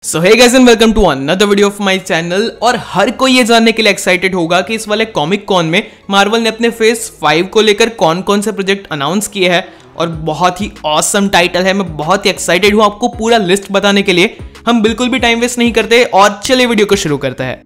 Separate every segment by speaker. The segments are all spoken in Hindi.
Speaker 1: So hey guys and welcome to another video of my channel. और हर कोई ये जानने के लिए एक्साइटेड होगा कि इस वाले कॉमिक कॉन में मार्वल ने अपने फेज 5 को लेकर कौन कौन से प्रोजेक्ट अनाउंस किए हैं। और बहुत ही ऑसम टाइटल है, मैं बहुत ही एक्साइटेड हूँ आपको पूरा लिस्ट बताने के लिए। हम बिल्कुल भी टाइम वेस्ट नहीं करते और चलिए वीडियो को शुरू करते हैं।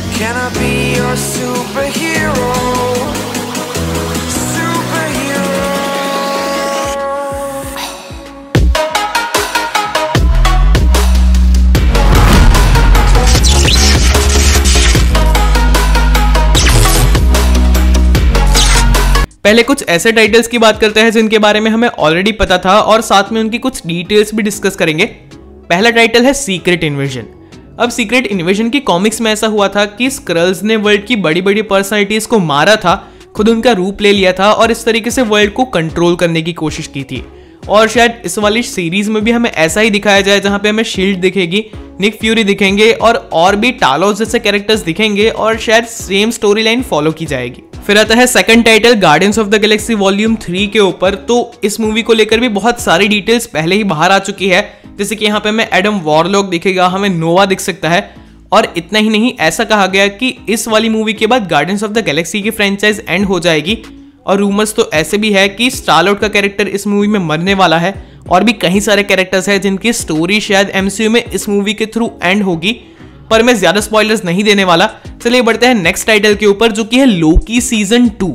Speaker 1: पहले कुछ ऐसे टाइटल्स की बात करते हैं जिनके बारे में हमें ऑलरेडी पता था और साथ में उनकी कुछ डिटेल्स भी डिस्कस करेंगे। पहला टाइटल है सीक्रेट इन्वेजन। अब सीक्रेट इन्वेजन की कॉमिक्स में ऐसा हुआ था कि स्क्रल्स ने वर्ल्ड की बड़ी बड़ी पर्सनालिटीज को मारा था, खुद उनका रूप ले लिया था और इस तरीके से वर्ल्ड को कंट्रोल करने की कोशिश की थी। और शायद इस वाली सीरीज में भी हमें ऐसा ही दिखाया जाए, जहां पे हमें शील्ड दिखेगी, निक फ्यूरी दिखेंगे और भी टालोस जैसे कैरेक्टर्स दिखेंगे और शायद सेम स्टोरी लाइन फॉलो की जाएगी। फिर आता है second title guardians of the Galaxy volume 3 के ऊपर। तो इस मूवी को लेकर भी बहुत सारी डिटेल्स पहले ही बाहर आ चुकी है, जैसे कि यहाँ पे हमें एडम वॉरलॉक दिखेगा, हमें नोवा दिख सकता है। और इतना ही नहीं, ऐसा कहा गया कि इस वाली मूवी के बाद गार्डियंस ऑफ द गैलेक्सी की फ्रेंचाइज एंड हो जाएगी। और रूमर्स तो ऐसे भी है कि स्टार-लॉर्ड का कैरेक्टर इस मूवी में मरने वाला है और भी कई सारे कैरेक्टर्स हैं जिनकी स्टोरी शायद एमसीयू में इस मूवी के थ्रू एंड होगी, पर मैं ज्यादा स्पॉयलर्स नहीं देने वाला। चलिए बढ़ते हैं नेक्स्ट टाइटल के ऊपर, जो कि है लोकी सीजन 2।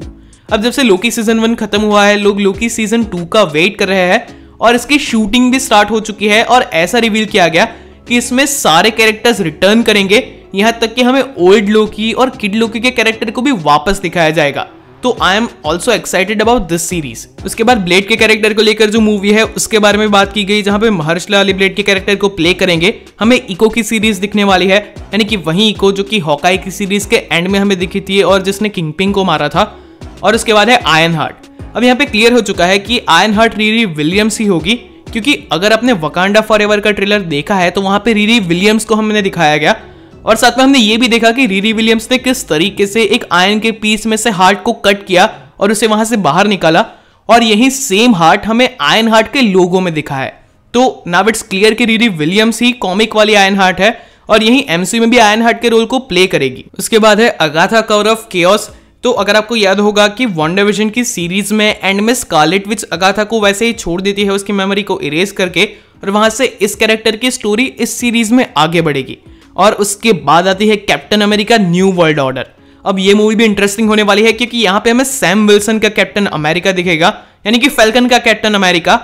Speaker 1: अब जब से लोकी सीजन 1 खत्म हुआ है, लोग लोकी सीजन 2 का वेट कर रहे हैं और इसकी शूटिंग भी स्टार्ट हो चुकी है। और ऐसा रिवील किया गया कि इसमें सारे कैरेक्टर्स रिटर्न करेंगे, यहां तक कि हमें ओल्ड लोकी और किड लोकी के कैरेक्टर को भी वापस दिखाया जाएगा। तो I am also excited about this series. उसके बाद ब्लेड के कैरेक्टर को लेकर जो मूवी है उसके बारे में बात की गई, जहां पे महर्षला अली ब्लेड के कैरेक्टर को प्ले करेंगे। हमें इको की सीरीज दिखने वाली है, यानी कि वही इको जो कि हॉकाई की सीरीज के एंड में हमें दिखी थी और जिसने किंगपिन को मारा था। और उसके बाद है आयरन हार्ट। अब यहाँ पे क्लियर हो चुका है कि आयरन हार्ट रीरी विलियम्स ही होगी, क्योंकि अगर आपने वकांडा फॉरएवर का ट्रेलर देखा है तो वहां पे रीरी विलियम्स को हमने दिखाया गया। और साथ में हमने ये भी देखा कि रीरी विलियम्स ने किस तरीके से एक आयरन के पीस में से हार्ट को कट किया और उसे वहां से बाहर निकाला। और यही सेम हार्ट हमें आयरन हार्ट के लोगों में दिखा है। तो नाउ इट्स क्लियर कि रीरी विलियम्स ही कॉमिक वाली आयरन हार्ट है और यही एमसीयू में भी आयरन हार्ट के रोल को प्ले करेगी। उसके बाद है अगाथा कौर ऑफ केओस। तो अगर आपको याद होगा कि WandaVision की सीरीज में एंड में स्कारलेट विच अगाथा को वैसे ही छोड़ देती है उसकी मेमोरी को इरेज करके, और वहां से इस कैरेक्टर की स्टोरी इस सीरीज में आगे बढ़ेगी। और उसके बाद आती है captain America new world order. अब ये मूवी भी इंटरेस्टिंग होने वाली है, क्योंकि यहाँ पे हमें सैम विल्सन का कैप्टन अमेरिका दिखेगा, यानी कि फैल्कन का कैप्टन अमेरिका।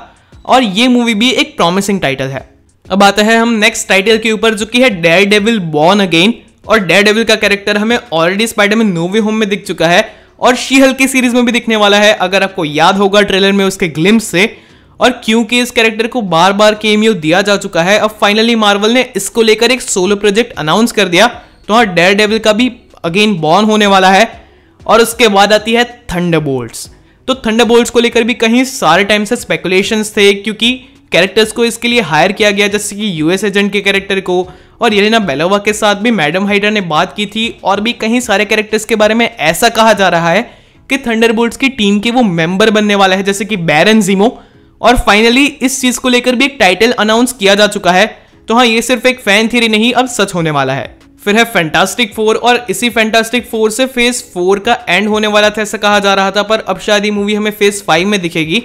Speaker 1: और ये मूवी भी एक प्रॉमिसिंग टाइटल है। अब आता है हम नेक्स्ट टाइटल के ऊपर, जो कि है डेयरडेविल बॉर्न अगेन। और डेयरडेविल का कैरेक्टर हमें ऑलरेडी स्पाइडरमैन नो वे होम में दिख चुका है और शी हल्क की सीरीज में भी दिखने वाला है, अगर आपको याद होगा ट्रेलर में उसके ग्लिम्स से। और क्योंकि इस कैरेक्टर को बार बार केमियो दिया जा चुका है, अब फाइनली मार्वल ने इसको लेकर एक सोलो प्रोजेक्ट अनाउंस कर दिया। तो हाँ, डेयरडेविल का भी अगेन बॉर्न होने वाला है। और उसके बाद आती है थंडरबोल्ट्स। तो थंडरबोल्ट्स को लेकर भी कहीं सारे टाइम से स्पेकुलेशंस थे, क्योंकि कैरेक्टर्स को इसके लिए हायर किया गया, जैसे कि यूएस एजेंट के कैरेक्टर को। और येलेना बेलोवा के साथ भी मैडम हाइड्रा ने बात की थी। और भी कहीं सारे कैरेक्टर्स के बारे में ऐसा कहा जा रहा है कि थंडरबोल्ट्स की टीम के वो मेंबर बनने वाला है, जैसे कि बैरन ज़ीमो। और फाइनली इस चीज को लेकर भी एक टाइटल अनाउंस किया जा चुका है। तो हाँ, ये सिर्फ एक फैन थ्योरी नहीं, अब सच होने वाला है। फिर है फैंटास्टिक 4। और इसी फैंटास्टिक 4 से फेज 4 का एंड होने वाला था, ऐसा कहा जा रहा था, पर अब शायद ये मूवी हमें फेज 5 में दिखेगी।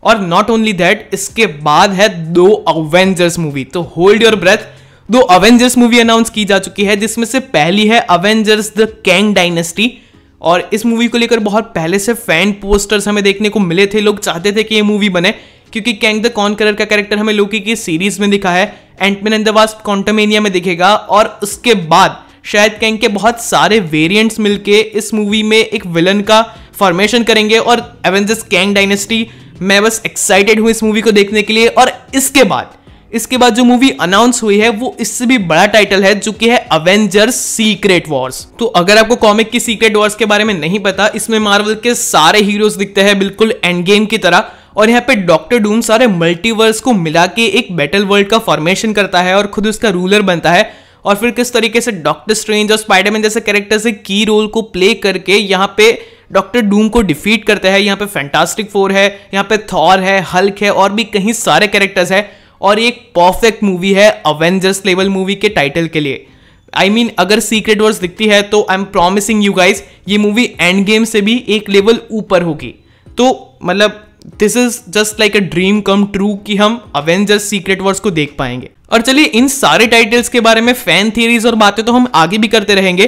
Speaker 1: और नॉट ओनली दैट, इसके बाद है 2 अवेंजर्स मूवी। तो hold your breath, 2 Avengers movie announce की जा चुकी है, जिसमें से पहली है अवेंजर्स द कैंग डायनेस्टी। और इस मूवी को लेकर बहुत पहले से फैन पोस्टर्स हमें देखने को मिले थे, लोग चाहते थे कि ये मूवी बने, क्योंकि कैंग द कॉन्करर का कैरेक्टर हमें लोकी की सीरीज में दिखा है, Ant-Man and the Wasp Quantumania में दिखेगा। और उसके बाद शायद कैंग के बहुत सारे वेरिएंट्स मिलके इस मूवी में एक विलन का फॉर्मेशन करेंगे। और एवेंजर्स कैंग डायनेस्टी, मैं बस एक्साइटेड हूं इस मूवी को देखने के लिए। और इसके बाद जो मूवी अनाउंस हुई है वो इससे भी बड़ा टाइटल है, जो कि है अवेंजर्स सीक्रेट वॉर्स। तो अगर आपको कॉमिक की सीक्रेट वॉर्स के बारे में नहीं पता, इसमें मार्वल के सारे हीरोज दिखते हैं बिल्कुल एंड गेम की तरह। और यहाँ पे डॉक्टर डूम सारे मल्टीवर्स को मिला के एक बैटल वर्ल्ड का फॉर्मेशन करता है और खुद उसका रूलर बनता है। और फिर किस तरीके से डॉक्टर स्ट्रेंज और स्पाइडरमैन जैसे कैरेक्टर्स एक की रोल को प्ले करके यहाँ पे डॉक्टर डूम को डिफीट करते हैं। यहाँ पे फैंटास्टिक 4 है, यहाँ पे थॉर है, हल्क है और भी कहीं सारे कैरेक्टर्स है। और एक परफेक्ट मूवी है अवेंजर्स लेवल मूवी के टाइटल के लिए। I mean, अगर सीक्रेट वॉर्स दिखती है तो I am promising you guys ये मूवी एंड गेम से भी एक लेवल ऊपर होगी। तो मतलब this is just like a dream come true कि हम अवेंजर्स सीक्रेट वॉर्स को देख पाएंगे। और चलिए इन सारे टाइटल्स के बारे में फैन थियरीज और बातें तो हम आगे भी करते रहेंगे,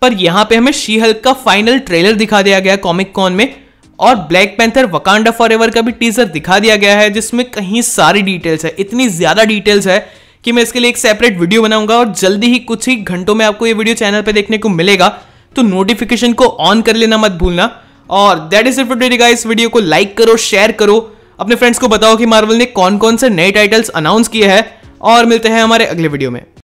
Speaker 1: पर यहां पे हमें शी हल्क का फाइनल ट्रेलर दिखा दिया गया कॉमिक कॉन में, और ब्लैक पैंथर वकांडा फॉरएवर का भी टीजर दिखा दिया गया है जिसमें कहीं सारी डिटेल्स है, इतनी ज्यादा डिटेल्स है कि मैं इसके लिए एक सेपरेट वीडियो बनाऊंगा और जल्दी ही कुछ ही घंटों में आपको ये वीडियो चैनल पे देखने को मिलेगा। तो नोटिफिकेशन को ऑन कर लेना मत भूलना। और that is it for today guys. Video को लाइक करो, शेयर करो, अपने फ्रेंड्स को बताओ कि मार्वल ने कौन कौन से नए टाइटल्स अनाउंस किए हैं, और मिलते हैं हमारे अगले वीडियो में।